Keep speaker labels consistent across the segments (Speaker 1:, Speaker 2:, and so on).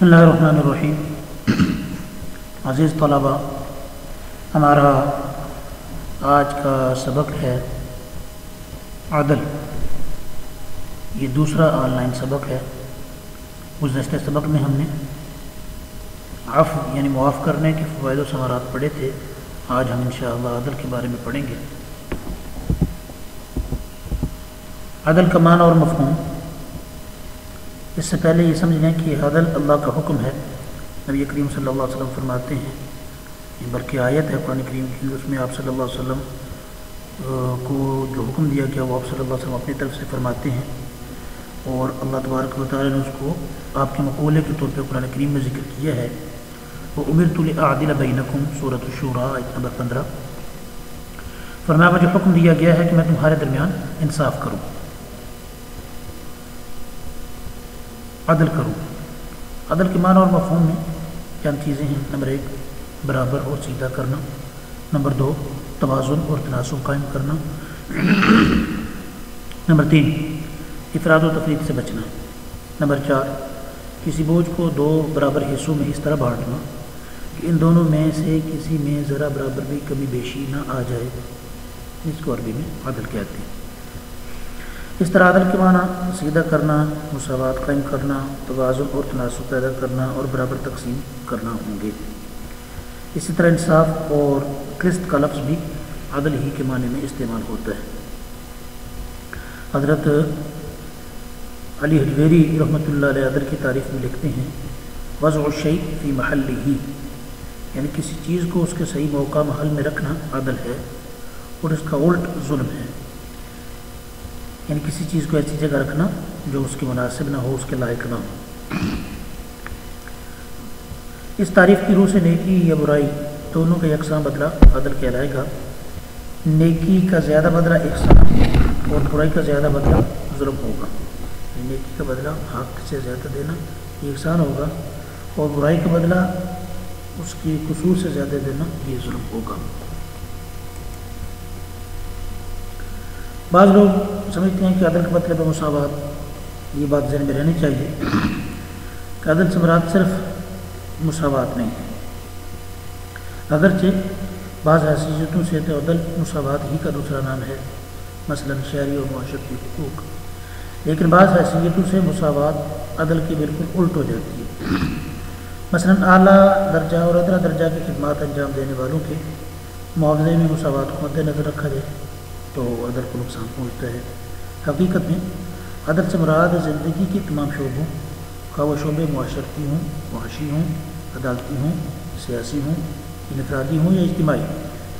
Speaker 1: بسم اللہ الرحمن الرحیم۔ عزیز طلباء، ہمارا آج کا سبق ہے عدل۔ یہ دوسرا آن لائن سبق ہے۔ گزشتہ سبق میں ہم نے عفو یعنی معاف کرنے کے فوائد و ثمرات پڑھے تھے۔ آج ہم انشاءاللہ عدل کے بارے میں پڑھیں گے۔ عدل کا معنی اور مفہوم۔ اس سے پہلے یہ سمجھ لیں کہ عدل اللہ کا حکم ہے۔ نبی کریم صلی اللہ علیہ وسلم فرماتے ہیں، بلکہ آیت ہے قرآن کریم کی، اس میں آپ صلی اللہ علیہ وسلم کو جو حکم دیا گیا وہ آپ صلی اللہ علیہ وسلم اپنی طرف سے فرماتے ہیں، اور اللہ تبارک و تعالیٰ نے اس کو آپ کے مقولے کے طور پہ قرآن کریم میں ذکر کیا ہے۔ وَأُمِرْتُ لِأَعْدِلَ بَيْنَكُمْ سورۃ الشورى آیت نمبر 15۔ فرمایا مجھے حکم دیا گیا ہے کہ میں تمہارے درمیان انصاف کروں، عدل کروں۔ عدل کے معنی اور مفہوم میں چند چیزیں ہیں۔ نمبر 1 برابر اور سیدھا کرنا۔ نمبر 2 توازن اور تناسب قائم کرنا۔ نمبر 3 افراد و تفریط سے بچنا۔ نمبر 4 کسی بوجھ کو 2 برابر حصوں میں اس طرح بانٹنا کہ ان دونوں میں سے کسی میں ذرا برابر بھی کمی بیشی نہ آ جائے، اس کو عربی میں عدل کہتے ہیں۔ اس طرح عدل کے معنی سیدھا کرنا، مساوات قائم کرنا، توازن اور تناسب پیدا کرنا اور برابر تقسیم کرنا ہوں گے۔ اسی طرح انصاف اور قسط کا لفظ بھی عدل ہی کے معنی میں استعمال ہوتا ہے۔ حضرت علی حجویری رحمۃ اللہ علیہ عدل کی تعریف میں لکھتے ہیں، وضع الشیء فی محلہ، یعنی کسی چیز کو اس کے صحیح موقع محل میں رکھنا عدل ہے، اور اس کا الٹ ظلم ہے، یعنی کسی چیز کو ایسی جگہ رکھنا جو اس کے مناسب نہ ہو، اس کے لائق نہ ہو۔ اس تعریف کی روح سے نیکی یا برائی دونوں کا یکساں بدلہ عدل کہلائے گا۔ نیکی کا زیادہ بدلہ احسان اور برائی کا زیادہ بدلہ ظلم ہوگا۔ نیکی کا بدلہ حق سے زیادہ دینا یہ احسان ہوگا، اور برائی کا بدلہ اس کی قصور سے زیادہ دینا یہ ظلم ہوگا۔ بعض لوگ سمجھتے ہیں کہ عدل کا مطلب ہے مساوات۔ یہ بات ذہن میں رہنی چاہیے کہ عدل سے مراد صرف مساوات نہیں ہے، اگرچہ بعض حیثیتوں سے تو عدل مساوات ہی کا دوسرا نام ہے، مثلا شہری اور معاشرتی حقوق، لیکن بعض حیثیتوں سے مساوات عدل کے بالکل الٹ ہو جاتی ہے۔ مثلا اعلیٰ درجہ اور ادنا درجہ کی خدمات انجام دینے والوں کے معاوضے میں مساوات کو مد نظر رکھا جائے تو عدل کو نقصان پہنچتا ہے۔ حقیقت میں عدل سے مراد زندگی کے تمام شعبوں، خواہ وہ شعبے معاشرتی ہوں، معاشی ہوں، عدالتی ہوں، سیاسی ہوں، انفرادی ہوں یا اجتماعی،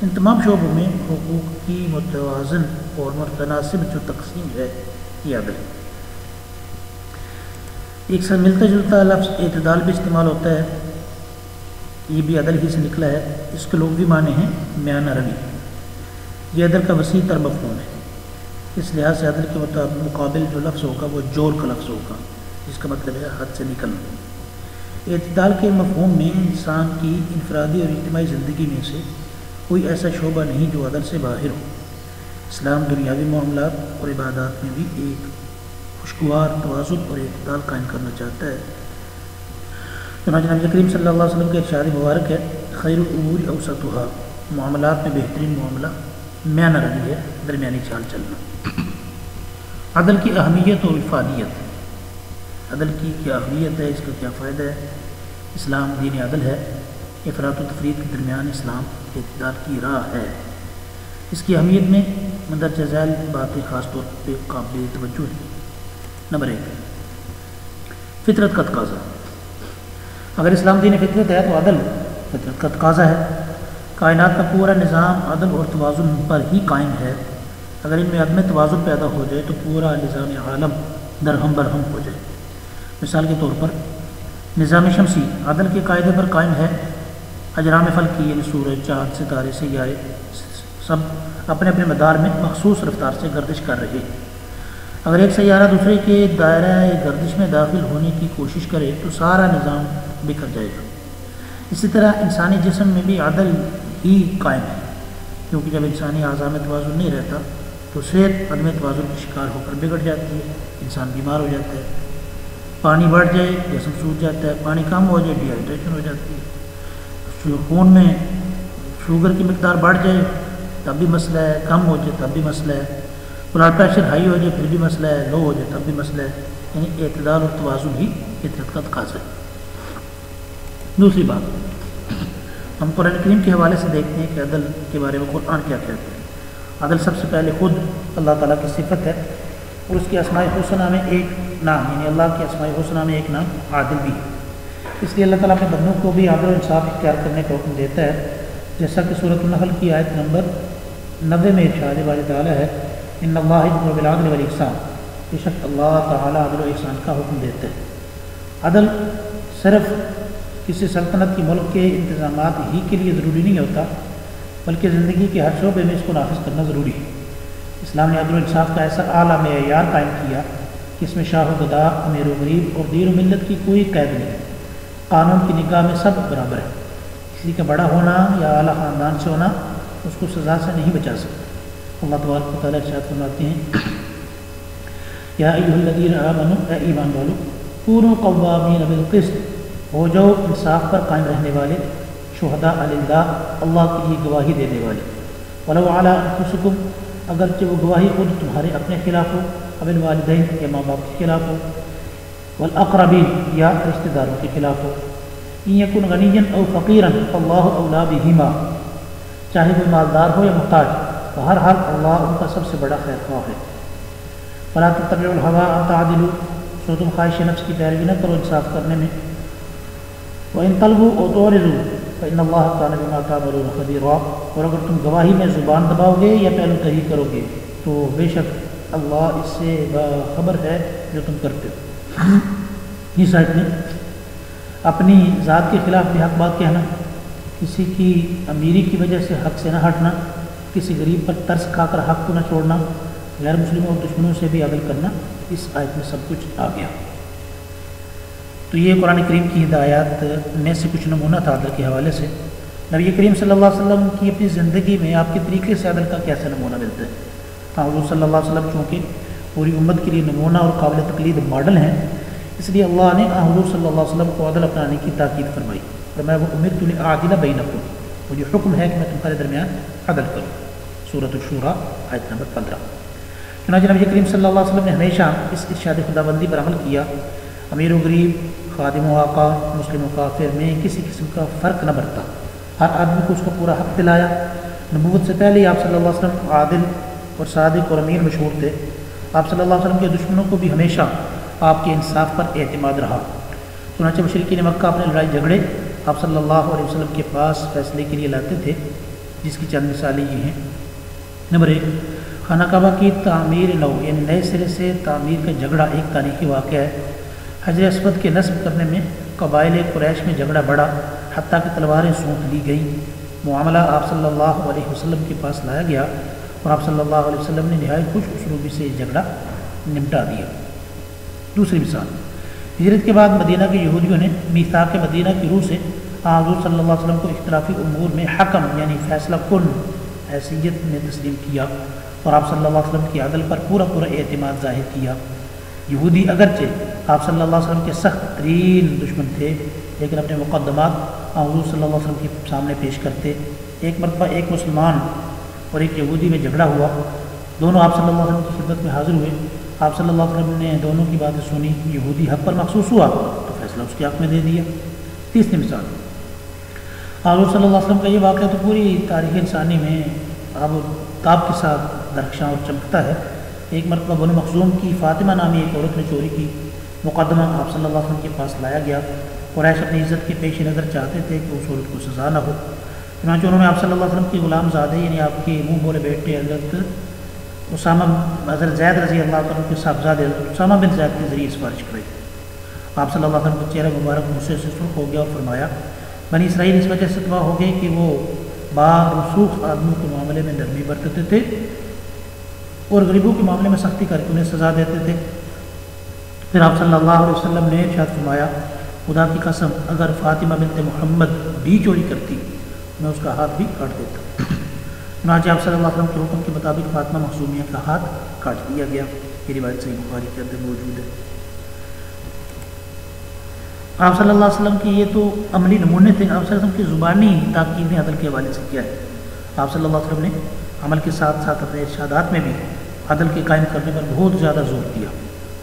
Speaker 1: ان تمام شعبوں میں حقوق کی متوازن اور متناسب جو تقسیم ہے یہ عدل ہے۔ ایک ساتھ ملتا جلتا لفظ اعتدال بھی استعمال ہوتا ہے، یہ بھی عدل ہی سے نکلا ہے۔ اس کے لغوی معنی ہیں میانہ روی۔ یہ عدل کا وسیع تر مفہوم ہے۔ اس لحاظ سے عدل کے مقابل جو لفظ ہوگا وہ جور کا لفظ ہوگا، جس کا مطلب ہے حد سے نکلنا۔ اعتدال کے مفہوم میں انسان کی انفرادی اور اجتماعی زندگی میں سے کوئی ایسا شعبہ نہیں جو عدل سے باہر ہو۔ اسلام دنیاوی معاملات اور عبادات میں بھی ایک خوشگوار توازن اور اعتدال قائم کرنا چاہتا ہے۔ چنانچہ نبی کریم صلی اللہ علیہ وسلم کے ارشاد مبارک ہے، خیر الامور اوسطها، معاملات میں بہترین معاملہ میانہ روی ہے، درمیانی چال چلنا۔ عدل کی اہمیت اور افادیت۔ عدل کی کیا اہمیت ہے، اس کا کیا فائدہ ہے؟ اسلام دین عدل ہے، افراط و تفریط کے درمیان اسلام اعتدال کی راہ ہے۔ اس کی اہمیت میں مندرجہ ذیل باتیں خاص طور پہ قابل توجہ ہیں۔ نمبر 1 فطرت کا تقاضا۔ اگر اسلام دین فطرت ہے تو عدل فطرت کا تقاضا ہے۔ کائنات کا پورا نظام عدل اور توازن پر ہی قائم ہے۔ اگر ان میں عدم توازن پیدا ہو جائے تو پورا نظام عالم درہم برہم ہو جائے۔ مثال کے طور پر نظام شمسی عدل کے قاعدے پر قائم ہے۔ اجرام فلکی یعنی سورج، چاند، ستارے، سیارے سب اپنے اپنے مدار میں مخصوص رفتار سے گردش کر رہے ہیں۔ اگر ایک سیارہ دوسرے کے دائرہ گردش میں داخل ہونے کی کوشش کرے تو سارا نظام بکھر جائے گا۔ اسی طرح انسانی جسم میں بھی عدل ہی قائم ہے، کیونکہ جب انسانی اعضاء میں توازن نہیں رہتا تو صحت عدم توازن کا شکار ہو کر بگڑ جاتی ہے، انسان بیمار ہو جاتا ہے۔ پانی بڑھ جائے جسم سوکھ جاتا ہے، پانی کم ہو جائے ڈی ہائیڈریشن ہو جاتی ہے، خون میں شوگر کی مقدار بڑھ جائے تب بھی مسئلہ ہے، کم ہو جائے تب بھی مسئلہ ہے، بلڈ پریشر ہائی ہو جائے پھر بھی مسئلہ ہے، لو ہو جائے تب بھی مسئلہ ہے، یعنی اعتدال اور توازن ہی فطرت کا تقاضا ہے۔ دوسری بات، ہم قرآن کریم کے حوالے سے دیکھتے ہیں کہ عدل کے بارے میں قرآن کیا کہتے ہیں۔ عدل سب سے پہلے خود اللہ تعالیٰ کی صفت ہے، اور اس کی اسماء الحسنی میں ایک نام، یعنی اللہ کے اسماء الحسنی میں ایک نام عادل بھی ہے، اس لیے اللہ تعالیٰ اپنے بندوں کو بھی عدل و انصاف اختیار کرنے کا حکم دیتا ہے، جیسا کہ سورۃ النحل کی آیت نمبر 90 میں ارشاد باری تعالیٰ ہے، ان اللہ یأمر بالعدل والاحسان، بے شک اللہ تعالیٰ عدل و احسان کا حکم دیتے ہیں۔ عدل صرف کسی سلطنت کی ملک کے انتظامات ہی کے لیے ضروری نہیں ہوتا، بلکہ زندگی کے ہر شعبے میں اس کو نافذ کرنا ضروری ہے۔ اسلام نے عدل و انصاف کا ایسا اعلیٰ معیار قائم کیا کہ اس میں شاہ و گدا، امیر و غریب اور دین و ملت کی کوئی قید نہیں ہے، قانون کی نگاہ میں سب برابر ہے، کسی کا بڑا ہونا یا اعلیٰ خاندان سے ہونا اس کو سزا سے نہیں بچا سکتا۔ اللہ تبارک و تعالیٰ ارشاد فرماتے ہیں، یا ایھا الذین آمنوا، اے ایمان والو، کونوا قوامین بالقسط، ہو جاؤ انصاف پر قائم رہنے والے، شہداء للہ، اللہ کے لیے گواہی دینے والے، ولو علی انفسکم، اگرچہ وہ گواہی خود تمہارے اپنے خلاف ہو، او الوالدین یا ماں باپ کے خلاف ہو، والاقربین یا رشتہ داروں کے خلاف ہو، ان یکن غنیا او فقیرا فاللہ اولی بہما، چاہے وہ مالدار ہو یا محتاج، بہرحال اللہ ان کا سب سے بڑا خیر خواہ ہے۔ فلا تتبعوا الہوی ان تعدلوا، سو تم خواہش نفس کی پیروی نہ کرو انصاف کرنے میں، وَإِن طَلْبُوا أَوْ تُعْرِضُوا فَإِنَّ اللَّهَ كَانَ بِمَا تَعْمَلُونَ خَبِيرًا، اور اگر تم گواہی میں زبان دباؤ گے یا پہلو تہی کرو گے تو بے شک اللہ اس سے باخبر ہے جو تم کرتے ہو۔ اس آیت میں اپنی ذات کے خلاف بھی حق بات کہنا، کسی کی امیری کی وجہ سے حق سے نہ ہٹنا، کسی غریب پر ترس کھا کر حق کو نہ چھوڑنا، غیر مسلموں اور دشمنوں سے بھی عدل کرنا، اس آیت میں سب کچھ آ گیا۔ تو یہ قرآن کریم کی ہدایات میں سے کچھ نمونہ تھا عدل کے حوالے سے۔ نبی کریم صلی اللہ علیہ وسلم کی اپنی زندگی میں آپ کے طریقے سے عدل کا کیسا نمونہ ملتا ہے۔ حضور صلی اللہ علیہ وسلم چونکہ پوری امت کے لیے نمونہ اور قابل تقلید ماڈل ہیں، اس لیے اللہ نے حضور صلی اللہ علیہ وسلم کو عدل اپنانے کی تاکید فرمائی، فرمایا وَأُمِرْتُ لِأَعْدِلَ بَيْنَكُمْ، مجھے حکم ہے کہ میں تمہارے درمیان عدل کروں، سورۃ الشورى آیت نمبر 15۔ چنانچہ نبی کریم صلی اللہ علیہ وسلم نے ہمیشہ اس ارشاد خداوندی پر عمل کیا، امیر و غریب، خادم و آقا، مسلم و کافر میں کسی قسم کا فرق نہ برتا، ہر آدمی کو اس کا پورا حق دلایا۔ نبوت سے پہلے آپ صلی اللہ علیہ وسلم عادل اور صادق اور امین مشہور تھے۔ آپ صلی اللہ علیہ وسلم کے دشمنوں کو بھی ہمیشہ آپ کے انصاف پر اعتماد رہا، چنانچہ مشرکین مکہ اپنے لڑائی جھگڑے آپ صلی اللہ علیہ وسلم کے پاس فیصلے کے لیے لاتے تھے، جس کی چند مثالیں یہ ہیں۔ نمبر 1، خانہ کعبہ کی تعمیر نو، یعنی نئے سرے سے تعمیر کا جھگڑا ایک تاریخی واقعہ ہے۔ حجر اسود کے نصب کرنے میں قبائل قریش میں جھگڑا بڑھا، حتیٰ کہ تلواریں سونپ لی گئیں۔ معاملہ آپ صلی اللہ علیہ وسلم کے پاس لایا گیا اور آپ صلی اللہ علیہ وسلم نے نہایت خوش اسلوبی سے یہ جھگڑا نمٹا دیا۔ دوسری مثال، ہجرت کے بعد مدینہ کے یہودیوں نے میثاق مدینہ کی روح سے حضور صلی اللہ علیہ وسلم کو اختلافی امور میں حکم یعنی فیصلہ کن حیثیت میں تسلیم کیا اور آپ صلی اللہ علیہ وسلم کی عدل پر پورا اعتماد ظاہر کیا۔ یہودی اگرچہ آپ صلی اللہ علیہ وسلم کے سخت ترین دشمن تھے، لیکن اپنے مقدمات حضور صلی اللہ علیہ وسلم کے سامنے پیش کرتے۔ ایک مرتبہ ایک مسلمان اور ایک یہودی میں جھگڑا ہوا، دونوں آپ صلی اللہ علیہ وسلم کی خدمت میں حاضر ہوئے۔ آپ صلی اللہ علیہ وسلم نے دونوں کی باتیں سنی، یہودی حق پر محسوس ہوا تو فیصلہ اس کے حق میں دے دیا۔ تیسری مثال، حضور صلی اللہ علیہ وسلم کا یہ واقعہ تو پوری تاریخ انسانی میں آب و تاب کے ساتھ درخشاں اور چمکتا ہے۔ ایک مرتبہ بنو مخزوم کی فاطمہ نامی ایک عورت نے چوری کی، مقدمہ آپ صلی اللہ علیہ وسلم کے پاس لایا گیا۔ قریش اپنی عزت کے پیش نظر چاہتے تھے کہ اس عورت کو سزا نہ ہو، چنانچہ انہوں نے آپ صلی اللہ علیہ وسلم کے غلام زادے یعنی آپ کے منہ بولے بیٹے حضرت حضرت زید رضی اللہ عنہ کے صاحبزادے حضرت اسامہ بن زید کے ذریعے سفارش کرائی۔ آپ صلی اللہ علیہ وسلم کا چہرہ مبارک غصے سے سرخ ہو گیا اور فرمایا، بنی اسرائیل اس وجہ سے تباہ ہو گئے کہ وہ بارسوخ آدمیوں کے معاملے میں نرمی برتتے تھے اور غریبوں کے معاملے میں سختی کر کے انہیں سزا دیتے تھے۔ پھر آپ صلی اللہ علیہ وسلم نے ارشاد فرمایا، خدا کی قسم اگر فاطمہ بنت محمد بھی چوری کرتی میں اس کا ہاتھ بھی کاٹ دیتا۔ چنانچہ آپ صلی اللہ علیہ وسلم کے حکم کے مطابق فاطمہ مخزومیہ کا ہاتھ کاٹ دیا گیا۔ یہ روایت صحیح بخاری کے اندر موجود ہے۔ آپ صلی اللہ علیہ وسلم کی یہ تو عملی نمونے تھے، آپ صلی اللہ علیہ وسلم کی زبانی تاکید نے عدل کے حوالے سے کیا ہے۔ آپ صلی اللہ علیہ وسلم نے عمل کے ساتھ ساتھ اپنے ارشادات میں بھی عدل کے قائم کرنے پر بہت زیادہ زور دیا۔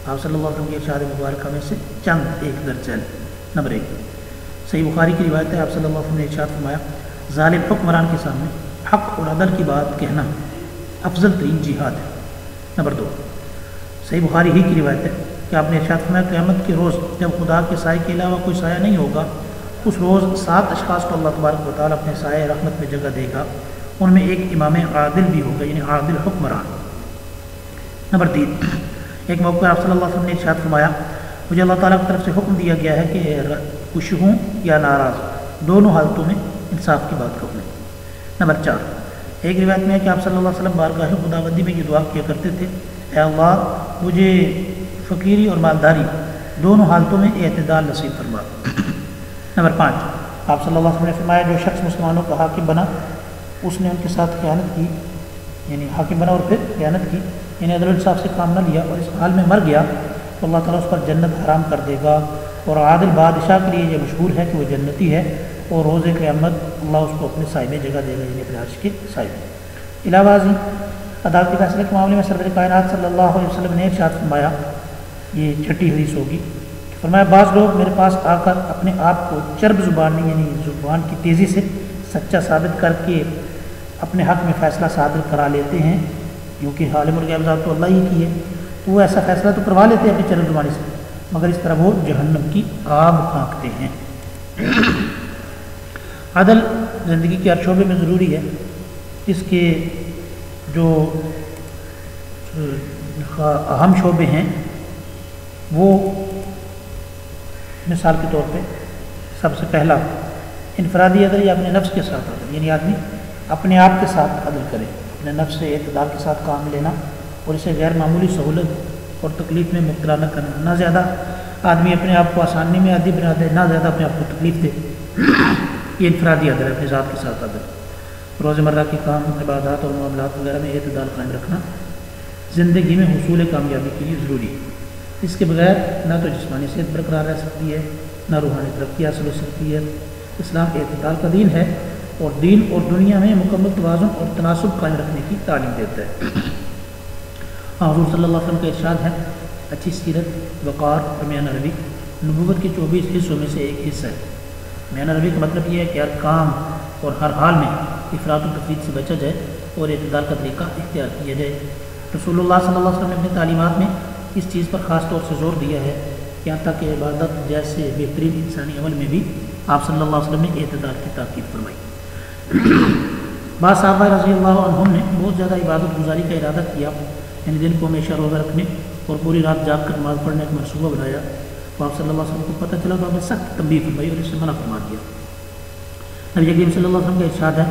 Speaker 1: آپ صلی اللہ علیہ وسلم کی ارشاد مبارکہ میں سے چند ایک درج ذیل۔ نمبر 1، صحیح بخاری کی روایت ہے، آپ صلی اللہ علیہ وسلم نے ارشاد فرمایا، ظالم حکمران کے سامنے حق اور عدل کی بات کہنا افضل ترین جہاد ہے۔ نمبر 2، صحیح بخاری ہی کی روایت ہے کہ آپ نے ارشاد فرمایا، قیامت کے روز جب خدا کے سائے کے علاوہ کوئی سایہ نہیں ہوگا، اس روز 7 اشخاص کو اللہ تبارک و تعالیٰ اپنے سائے رحمت میں جگہ دے گا، ان میں ایک امام عادل بھی ہوگا، یعنی عادل حکمران۔ نمبر 3، ایک موقع آپ صلی اللہ علیہ وسلم نے ارشاد فرمایا، مجھے اللہ تعالیٰ کی طرف سے حکم دیا گیا ہے کہ خوش ہوں یا ناراض دونوں حالتوں میں انصاف کی بات کروں۔ نمبر 4، ایک روایت میں ہے کہ آپ صلی اللہ علیہ وسلم بارگاہ خداوندی میں یہ دعا کیا کرتے تھے، اے اللہ مجھے فقیری اور مالداری دونوں حالتوں میں اعتدال نصیب فرما۔ نمبر 5، آپ صلی اللہ علیہ وسلم نے فرمایا، جو شخص مسلمانوں کا حاکم بنا اس نے ان کے ساتھ خیانت کی، یعنی حاکم بنا اور پھر خیانت کی، یعنی عدل و انصاف سے کام نہ لیا اور اس حال میں مر گیا تو اللہ تعالیٰ اس پر جنت حرام کر دے گا، اور عادل بادشاہ کے لیے یہ مشہور ہے کہ وہ جنتی ہے، اور روز قیامت اللہ اس کو اپنے سائے میں جگہ دے گا، یعنی اپنے عرش کے سائے میں۔ علاوہ ازیں عدالت کے فیصلے کے معاملے میں سرور کائنات صلی اللہ علیہ وسلم نے ارشاد فرمایا، یہ چھٹی حدیث ہوگی، فرمایا بعض لوگ میرے پاس آ کر اپنے آپ کو چرب زبانی یعنی زبان کی تیزی سے سچا ثابت کر کے اپنے حق میں فیصلہ صادر کرا لیتے ہیں، کیونکہ عالم الغیب ذات تو اللہ ہی کی ہے، تو وہ ایسا فیصلہ تو کروا لیتے ہیں اپنی چرب زبانی سے، مگر اس طرح وہ جہنم کی آگ پھانکتے ہیں۔ عدل زندگی کے ہر شعبے میں ضروری ہے، اس کے جو اہم شعبے ہیں وہ مثال کے طور پہ سب سے پہلا انفرادی عدل یا اپنے نفس کے ساتھ عدل، یعنی آدمی اپنے آپ کے ساتھ عدل کرے، اپنے نفس سے اعتدال کے ساتھ کام لینا اور اسے غیر معمولی سہولت اور تکلیف میں مبتلا نہ کرنا، نہ زیادہ آدمی اپنے آپ کو آسانی میں عادی بنا دے، نہ زیادہ اپنے آپ کو تکلیف دے، یہ انفرادی عدل ہے، اپنے ذات کے ساتھ عدل۔ روزمرہ کے کام، عبادات اور معاملات وغیرہ میں اعتدال قائم رکھنا زندگی میں حصول کامیابی کے لیے ضروری ہے، اس کے بغیر نہ تو جسمانی صحت برقرار رہ سکتی ہے، نہ روحانی ترقی حاصل ہو سکتی ہے۔ اسلام اعتدال کا دین ہے اور دین اور دنیا میں مکمل توازن اور تناسب قائم رکھنے کی تعلیم دیتا ہے۔ حضور صلی اللہ علیہ وسلم کا ارشاد ہے، اچھی سیرت، وقار اور میانہ روی نبوت کے 24 حصوں میں سے ایک حصہ ہے۔ میانہ روی کا مطلب یہ ہے کہ ہر کام اور ہر حال میں افراط و تفریط سے بچا جائے اور اعتدال کا طریقہ اختیار کیا جائے۔ رسول اللہ صلی اللہ علیہ وسلم نے اپنی تعلیمات میں اس چیز پر خاص طور سے زور دیا ہے، یہاں تک کہ عبادت جیسے بہترین انسانی عمل میں بھی آپ صلی اللہ علیہ وسلم نے اعتدال کی تاکید فرمائی۔ بعض صحابہ رضی اللہ عنہم نے بہت زیادہ عبادت گزاری کا ارادہ کیا، یعنی دن کو ہمیشہ روزہ رکھنے اور پوری رات جاگ کر نماز پڑھنے کا منصوبہ بنایا، تو آپ صلی اللہ علیہ وسلم کو پتہ چلا تو آپ نے سخت تنبیہ فرمائی اور اس سے منع فرما دیا۔ نبی کریم صلی اللہ علیہ وسلم کا ارشاد ہے،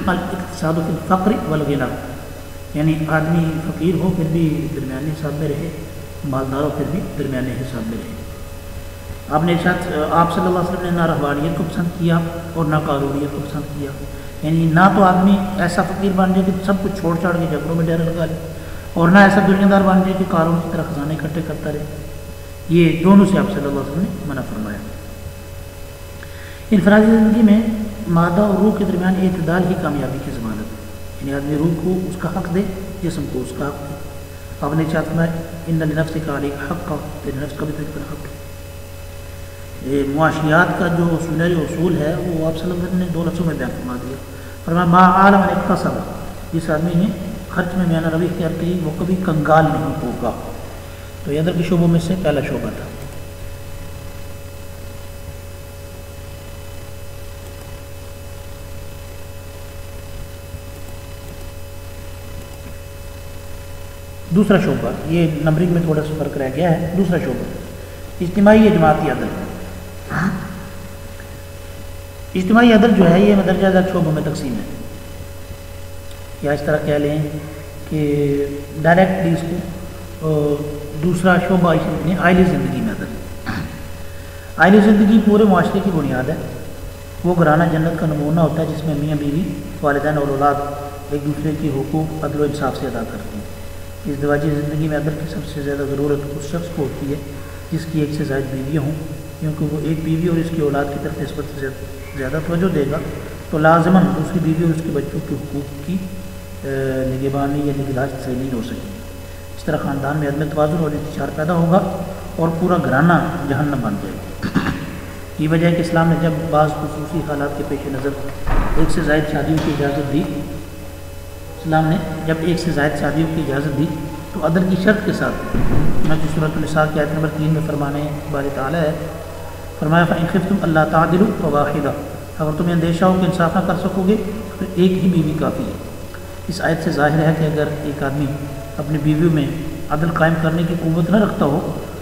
Speaker 1: الاقتصاد فی الفقر والغنی، یعنی آدمی فقیر ہو پھر بھی درمیانے حساب میں رہے، مالدار ہو پھر بھی درمیانے حساب میں رہے۔ آپ نے ارشاد، آپ صلی اللہ علیہ وسلم نے نہ رہبانیت کو پسند کیا اور نہ قاروریت کو پسند کیا، یعنی نہ تو آدمی ایسا فقیر بن جائے کہ سب کچھ چھوڑ چھاڑ کے جھگڑوں میں ڈیرا لگا لے، اور نہ ایسا دنیا دار بن جائے کہ قارون کی طرح خزانے اکٹھے کرتا رہے۔ یہ دونوں سے آپ صلی اللہ علیہ وسلم نے منع فرمایا۔ انفرادی زندگی میں مادہ اور روح کے درمیان اعتدال ہی کامیابی کی ضمانت ہے، یعنی آدمی روح کو اس کا حق دے، جسم کو اس کا حق دے۔ آپ نے ارشاد فرمایا، ان لنفسک علیک حقا، تیرے نفس کا بھی تجھ پر حق ہے۔ یہ معاشیات کا جو سنہری اصول ہے وہ آپ صلی اللہ علیہ وسلم نے 2 لفظوں میں بیان فرما دیا، فرمایا ما عالم من اقتصد، جس آدمی نے خرچ میں میانہ روی اختیار کی وہ کبھی کنگال نہیں ہوگا۔ تو یہ عدل کے شعبوں میں سے پہلا شعبہ تھا۔ دوسرا شعبہ، یہ نمبرنگ میں تھوڑا سا فرق رہ گیا ہے، دوسرا شعبہ اجتماعی یا جماعتی عدل۔ اجتماعی عدل جو ہے یہ مدرجہ ذیل شعبوں میں تقسیم ہے، یا اس طرح کہہ لیں کہ ڈائریکٹلی اس کو دوسرا شعبہ آئلی زندگی میں عدل۔ آئلی زندگی پورے معاشرے کی بنیاد ہے، وہ گھرانہ جنت کا نمونہ ہوتا ہے جس میں میاں بیوی، والدین اور اولاد ایک دوسرے کی حقوق عدل و انصاف سے ادا کرتے ہیں۔ ازدواجی زندگی میں عدل کی سب سے زیادہ ضرورت اس شخص کو ہوتی ہے جس کی 1 سے زائد بیویاں ہوں کیونکہ وہ ایک بیوی اور اس کی اولاد کی طرف نسبت سے زیادہ توجہ دے گا تو لازماً دوسری بیوی اور اس کے بچوں کے حقوق کی نگہبانی یا نگہداشت صحیح نہیں ہو سکے۔ اس طرح خاندان میں عدم توازن اور انتشار پیدا ہوگا اور پورا گھرانہ جہنم بن جائے گا۔ یہ وجہ ہے کہ اسلام نے جب بعض خصوصی حالات کے پیش نظر ایک سے زائد شادیوں کی اجازت دی تو عدل کی شرط کے ساتھ چنانچہ سورۃ النساء کی آیت نمبر 3 میں فرمانے بارے تعالیٰ ہے، فرمایا فَإِنْ خِفْتُمْ أَلَّا تَعْدِلُوا فَوَاحِدَةً، اگر تم اندیشہ ہو کہ انصاف نہ کر سکو گے تو ایک ہی بیوی کافی ہے۔ اس آیت سے ظاہر ہے کہ اگر ایک آدمی اپنی بیویوں میں عدل قائم کرنے کی قوت نہ رکھتا ہو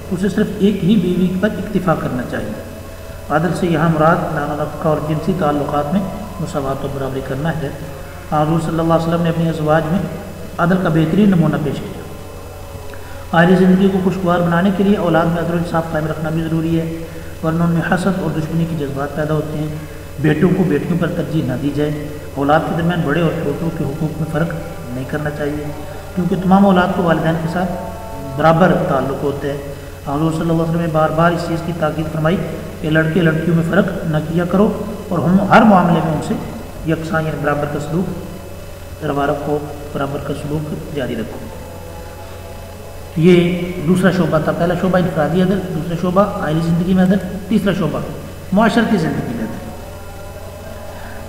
Speaker 1: تو اسے صرف ایک ہی بیوی پر اکتفا کرنا چاہیے۔ عدل سے یہاں مراد نان و نفقہ اور جنسی تعلقات میں مساوات و برابری کرنا ہے۔ حضور صلی اللہ علیہ وسلم نے اپنی ازواج میں عدل کا بہترین نمونہ پیش کیا۔ عائلی زندگی کو خوشگوار بنانے کے لیے اولاد میں عدل و انصاف قائم رکھنا بھی ضروری ہے، ورنہ ان میں حسد اور دشمنی کے جذبات پیدا ہوتے ہیں۔ بیٹوں کو بیٹیوں پر ترجیح نہ دی جائے۔ اولاد کے درمیان بڑے اور چھوٹوں کے حقوق میں فرق نہیں کرنا چاہیے، کیونکہ تمام اولاد کو والدین کے ساتھ برابر تعلق ہوتا ہے۔ حضور صلی اللہ علیہ وسلم نے بار بار اس چیز کی تاکید فرمائی کہ لڑکے لڑکیوں میں فرق نہ کیا کرو اور ہم ہر معاملے میں ان سے یکساں یعنی برابر کا سلوک روا رکھو، برابر کا سلوک جاری رکھو۔ یہ دوسرا شعبہ تھا۔ پہلا شعبہ انفرادی عدل، دوسرا شعبہ عائلی زندگی میں عدل، تیسرا شعبہ معاشرتی زندگی میں عدل۔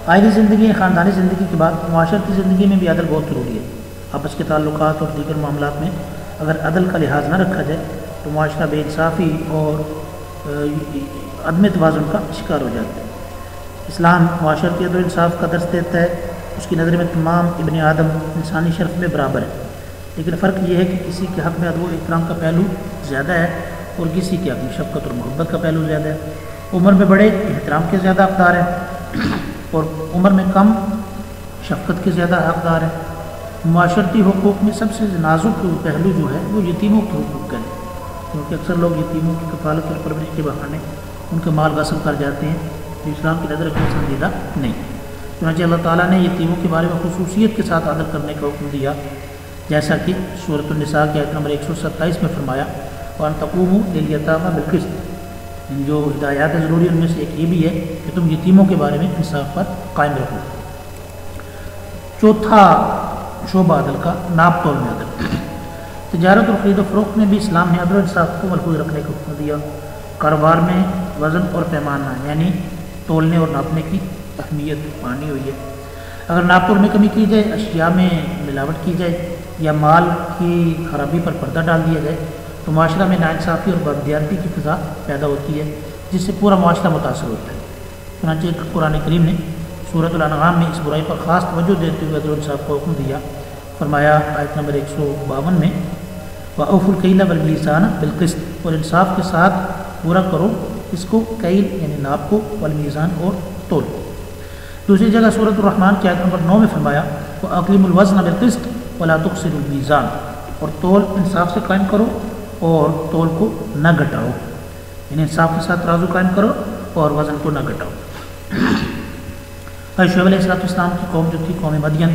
Speaker 1: عائلی زندگی خاندانی زندگی کے بعد معاشرتی زندگی میں بھی عدل بہت ضروری ہے۔ آپس کے تعلقات اور دیگر معاملات میں اگر عدل کا لحاظ نہ رکھا جائے تو معاشرہ بے انصافی اور عدم توازن کا شکار ہو جاتا ہے۔ اسلام معاشرتی عدل و انصاف کا درس دیتا ہے۔ اس کی نظر میں تمام ابن آدم انسانی شرف میں برابر ہے، لیکن فرق یہ ہے کہ کسی کے حق میں ادب و احترام کا پہلو زیادہ ہے اور کسی کے حق میں شفقت اور محبت کا پہلو زیادہ ہے۔ عمر میں بڑے احترام کے زیادہ حقدار ہیں اور عمر میں کم شفقت کے زیادہ حقدار ہیں۔ معاشرتی حقوق میں سب سے نازک پہلو جو ہے وہ یتیموں کے حقوق کا ہے، کیونکہ اکثر لوگ یتیموں کی کفالت اور پرورش کے بہانے ان کا مال غصب کر جاتے ہیں، جو اسلام کی نظر میں پسندیدہ نہیں۔ چنانچہ اللہ تعالیٰ نے یتیموں کے بارے میں خصوصیت کے ساتھ عدل کرنے کا حکم دیا، جیسا کہ سورۃ النساء کی آیت نمبر 127 میں فرمایا وَأَن تَقُومُوا لِلْيَتَامَى بِالْقِسْطِ۔ جو ہدایات ضروری ان میں سے ایک یہ بھی ہے کہ تم یتیموں کے بارے میں انصاف پر قائم رکھو۔ چوتھا شعبہ عدل کا ناپ تول میں عدل۔ تجارت اور خرید و فروخت میں بھی اسلام نے عدل و انصاف کو ملحوظ رکھنے کا حکم دیا۔ کاروبار میں وزن اور پیمانہ یعنی تولنے اور ناپنے کی اہمیت مانی ہوئی ہے۔ اگر ناپ تول میں کمی کی جائے، اشیاء میں ملاوٹ کی جائے یا مال کی خرابی پر پردہ ڈال دیا جائے تو معاشرہ میں ناانصافی اور بددیانتی کی فضا پیدا ہوتی ہے، جس سے پورا معاشرہ متاثر ہوتا ہے۔ چنانچہ قرآن کریم نے سورۃ الانعام میں اس برائی پر خاص توجہ دیتے ہوئے عدل و انصاف کا حکم دیا۔ فرمایا آیت نمبر 152 میں وَأَوْفُوا الْكَيْلَ وَالْمِيزَانَ بِالْقِسْطِ، اور انصاف کے ساتھ پورا کرو اس کو، کیل یعنی ناپ کو، والمیزان اور تول۔ دوسری جگہ سورۃ الرحمن کی آیت نمبر 9 میں فرمایا وَأَقِیمُوا الْوَزْنَ بِالْقِسْطِ وَلَا تُخْسِرُوا الْمِیزَانَ، اور تول انصاف سے قائم کرو اور تول کو نہ گھٹاؤ، یعنی انصاف کے ساتھ ترازو قائم کرو اور وزن کو نہ گھٹاؤ۔ شعیب علیہ السلام کی قوم جو تھی قوم مدین،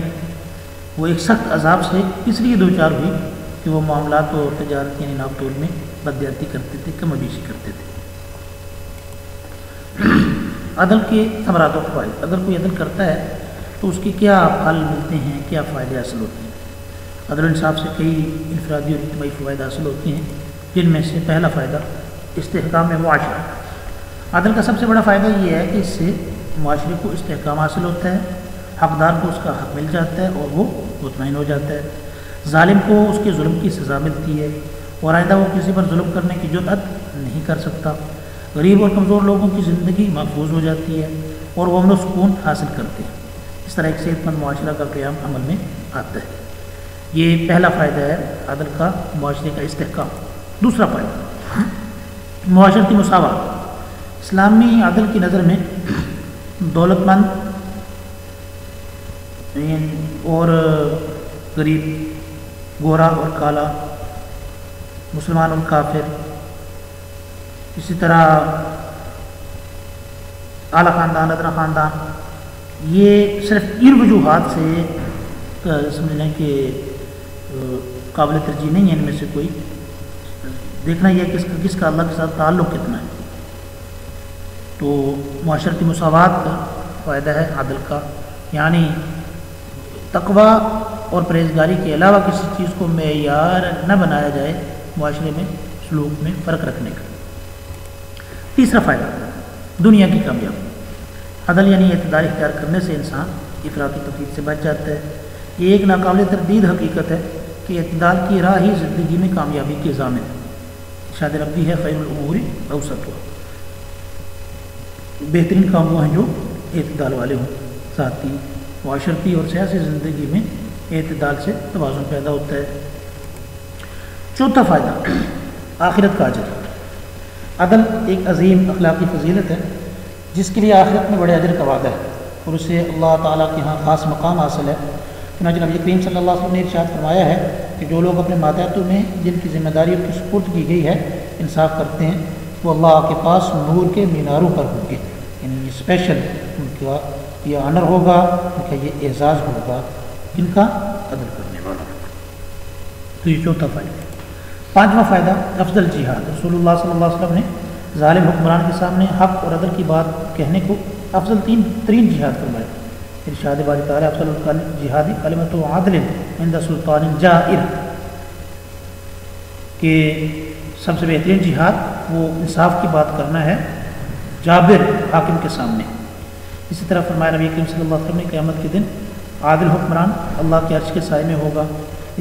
Speaker 1: وہ ایک سخت عذاب سے اس لیے دوچار ہوئی کہ وہ معاملات اور تجارت یعنی ناپ تول میں بددیانتی کرتے تھے، کم بیشی کرتے تھے۔ عدل کے ثمرات و فوائد۔ اگر کوئی عدل کرتا ہے تو اس کے کیا پھل ملتے ہیں، کیا فائدے حاصل ہوتے ہیں؟ عدل و انصاف سے کئی انفرادی اور اجتماعی فوائد حاصل ہوتے ہیں، جن میں سے پہلا فائدہ استحکام معاشرہ۔ عدل کا سب سے بڑا فائدہ یہ ہے کہ اس سے معاشرے کو استحکام حاصل ہوتا ہے، حقدار کو اس کا حق مل جاتا ہے اور وہ مطمئن ہو جاتا ہے، ظالم کو اس کے ظلم کی سزا ملتی ہے اور آئندہ وہ کسی پر ظلم کرنے کی جرأت نہیں کر سکتا، غریب اور کمزور لوگوں کی زندگی محفوظ ہو جاتی ہے اور وہ امن و سکون حاصل کرتے ہیں۔ اس طرح ایک صحت مند معاشرہ کا قیام عمل میں آتا ہے۔ یہ پہلا فائدہ ہے عدل کا، معاشرے کا استحکام۔ دوسرا فائدہ معاشرتی مساوات۔ اسلامی عدل کی نظر میں دولت مند اور غریب، گورا اور کالا، مسلمان اور کافر، اسی طرح اعلیٰ خاندان، ادنا خاندان، یہ صرف ان وجوہات سے سمجھنے کہ قابل ترجیح نہیں ہے۔ ان میں سے کوئی دیکھنا یہ ہے کہ کس کا اللہ کے ساتھ تعلق کتنا ہے۔ تو معاشرتی مساوات کا فائدہ ہے عدل کا، یعنی تقوی اور پرہیزگاری کے علاوہ کسی چیز کو معیار نہ بنایا جائے معاشرے میں سلوک میں فرق رکھنے کا۔ تیسرا فائدہ دنیا کی کامیابی، عدل یعنی اعتدال اختیار کرنے سے انسان افراط و تفریط سے بچ جاتا ہے۔ یہ ایک ناقابل تردید حقیقت ہے کہ اعتدال کی راہ ہی زندگی میں کامیابی کے ضامن ہے۔ ارشاد ربی ہے خیر الامور اوسطها، بہترین کام وہ ہیں جو اعتدال والے ہوں۔ ذاتی، معاشرتی اور سیاسی زندگی میں اعتدال سے توازن پیدا ہوتا ہے۔ چوتھا فائدہ آخرت کا اجر، عدل ایک عظیم اخلاقی فضیلت ہے جس کے لیے آخرت میں بڑے اجر کا وعدہ ہے اور اسے اللہ تعالیٰ کے ہاں خاص مقام حاصل ہے۔ چنانچہ نبی کریم صلی اللہ علیہ وسلم نے ارشاد فرمایا ہے کہ جو لوگ اپنے ماتحتوں میں جن کی ذمہ داریوں کی سپرد کی گئی ہے انصاف کرتے ہیں وہ اللہ کے پاس نور کے میناروں پر ہوں گے، یعنی یہ اسپیشل ان کا یہ آنر ہوگا، ان کا یہ اعزاز ہوگا ان کا عدل کرنے والا۔ تو یہ چوتھا فائدہ۔ پانچواں فائدہ افضل جہاد، رسول اللہ صلی اللہ علیہ وسلم نے ظالم حکمران کے سامنے حق اور عدل کی بات کہنے کو افضل ترین جہاد فرمایا۔ ارشاد باری تعالیٰ افضل الجہاد کلمۃ عدل عند سلطان جائر، کہ سب سے بہترین جہاد وہ انصاف کی بات کرنا ہے جابر حاکم کے سامنے۔ اسی طرح فرمایا نبی کریم صلی اللہ علیہ وسلم نے قیامت کے دن عادل حکمران اللہ کے عرش کے سائے میں ہوگا۔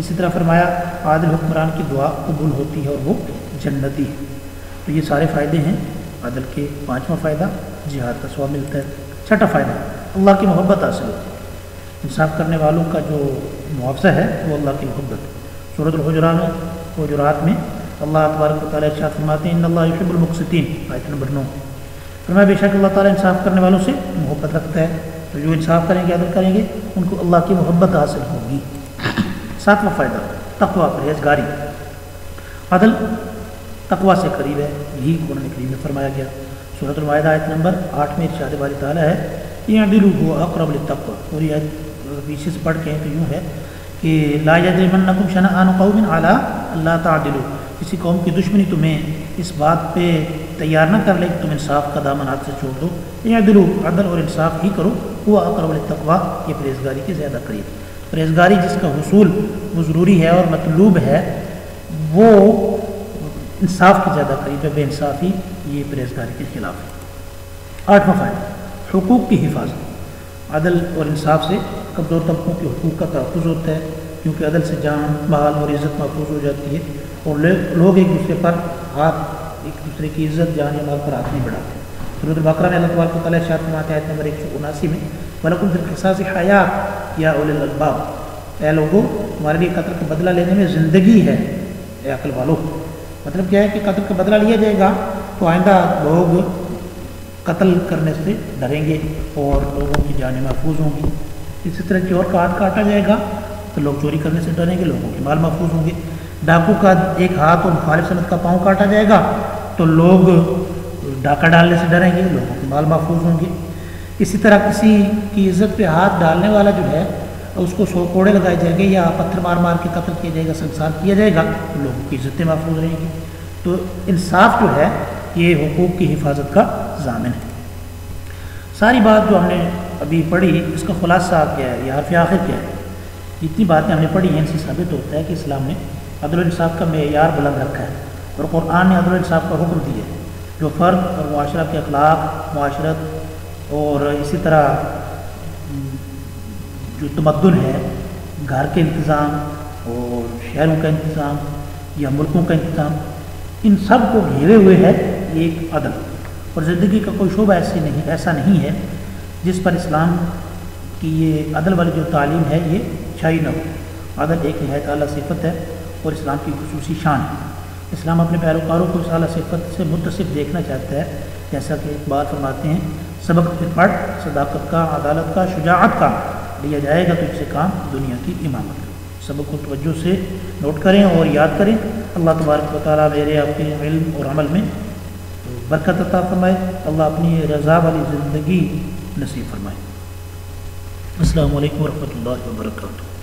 Speaker 1: اسی طرح فرمایا عادل حکمران کی دعا قبول ہوتی ہے اور وہ جنتی ہے۔ تو یہ سارے فائدے ہیں عدل کے۔ پانچواں فائدہ جہاد کا ثواب ملتا ہے۔ چھٹا فائدہ اللہ کی محبت حاصل ہوتی ہے، انصاف کرنے والوں کا جو معاوضہ ہے وہ اللہ کی محبت۔ سورۃ الحجرات میں اللہ تبارک و تعالیٰ ارشاد فرماتے ہیں ان اللہ یحب المقسطین، آیت نمبر 9۔ فرمایا بے شک اللہ تعالیٰ انصاف کرنے والوں سے محبت رکھتا ہے، تو جو انصاف کریں گے عدل کریں گے ان کو اللہ کی محبت حاصل ہوگی۔ ساتواں فائدہ تقوی پرہیزگاری، عدل تقوی سے قریب ہے، یہی قرآن کریم میں فرمایا گیا۔ سورۃ المائدہ آیت نمبر 8 میں ارشاد باری تعالیٰ ہے اعدلوا هو اقرب للتقوی، اور یہ پیچھے سے پڑھ کے ہیں تو یوں ہے کہ لا یجرمنکم شنآن قوم علی الا تعدلوا، کسی قوم کی دشمنی تمہیں اس بات پہ تیار نہ کر لے کہ تم انصاف کا دامن ہاتھ سے چھوڑ دو۔ اعدلوا، عدل اور انصاف ہی کرو، هو اقرب للتقوی، یہ پرہیزگاری کے زیادہ قریب۔ پرہیزگاری جس کا حصول وہ ضروری ہے اور مطلوب ہے وہ انصاف کی زیادہ قریب ہے، بے انصافی یہ پرہیزگاری کے خلاف ہے۔ آٹھواں فائدہ حقوق کی حفاظت، عدل اور انصاف سے کمزور طبقوں کے حقوق کا تحفظ ہوتا ہے، کیونکہ عدل سے جان، مال اور عزت محفوظ ہو جاتی ہے اور لوگ ایک دوسرے پر ایک دوسرے کی عزت، جان یا مال پر ہاتھ نہیں بڑھاتے۔ سورۃ البقرہ میں اللہ تبارک و تعالیٰ ارشاد فرماتے ہیں آیت نمبر 179 میں وَلَكُمْ فِي الْقِصَاصِ حَیَاةٌ یا أُولِي الْأَلْبَابِ، اے لوگوں تمہارے لیے قتل کا بدلہ لینے میں زندگی ہے اے عقل والو۔ مطلب کیا ہے کہ قتل کا بدلہ لیا جائے گا تو آئندہ لوگ قتل کرنے سے ڈریں گے اور لوگوں کی جانیں محفوظ ہوں گی۔ اسی طرح چور کا ہاتھ کاٹا جائے گا تو لوگ چوری کرنے سے ڈریں گے، لوگوں کے مال محفوظ ہوں گے۔ ڈاکو کا ایک ہاتھ اور مخالف سمت کا پاؤں کاٹا جائے گا تو لوگ ڈاکہ ڈالنے سے ڈریں گے، لوگوں کے مال محفوظ ہوں گے۔ اسی طرح کسی کی عزت پہ ہاتھ ڈالنے والا جو ہے اس کو 100 کوڑے لگائے جائیں گے یا پتھر مار مار کے قتل کیا جائے گا، سنسار کیا جائے گا تو لوگوں کی عزتیں محفوظ رہیں گی۔ تو انصاف جو ہے یہ حقوق کی حفاظت کا ضامن ہے۔ ساری بات جو ہم نے ابھی پڑھی اس کا خلاصہ کیا ہے یا حرف آخر کیا ہے؟ جتنی باتیں ہم نے پڑھی ہیں ان سے ثابت ہوتا ہے کہ اسلام نے عدل و انصاف کا معیار بلند رکھا ہے اور قرآن نے عدل و انصاف کا حکم دیا ہے جو فرد اور معاشرہ کے اخلاق، معاشرت اور اسی طرح جو تمدن ہے، گھر کے انتظام اور شہروں کا انتظام یا ملکوں کا انتظام، ان سب کو گھیرے ہوئے ہے ایک عدل، اور زندگی کا کوئی شعبہ ایسا نہیں ہے جس پر اسلام کی یہ عدل والی جو تعلیم ہے یہ چھائی نہ ہو۔ عدل ایک نہایت اعلیٰ صفت ہے اور اسلام کی خصوصی شان ہے۔ اسلام اپنے پیروکاروں کو اس اعلیٰ صفت سے متصف دیکھنا چاہتا ہے، جیسا کہ اقبال فرماتے ہیں سبق پھر پڑھ صداقت کا، عدالت کا، شجاعت کا، لیا جائے گا تو اس سے کام دنیا کی امامت۔ سبق کو توجہ سے نوٹ کریں اور یاد کریں۔ اللہ تبارک و تعالیٰ میرے آپ کے علم اور عمل میں برکت عطا فرمائے، اللہ اپنی رضا والی زندگی نصیب فرمائے۔ السلام علیکم ورحمۃ اللہ وبرکاتہ۔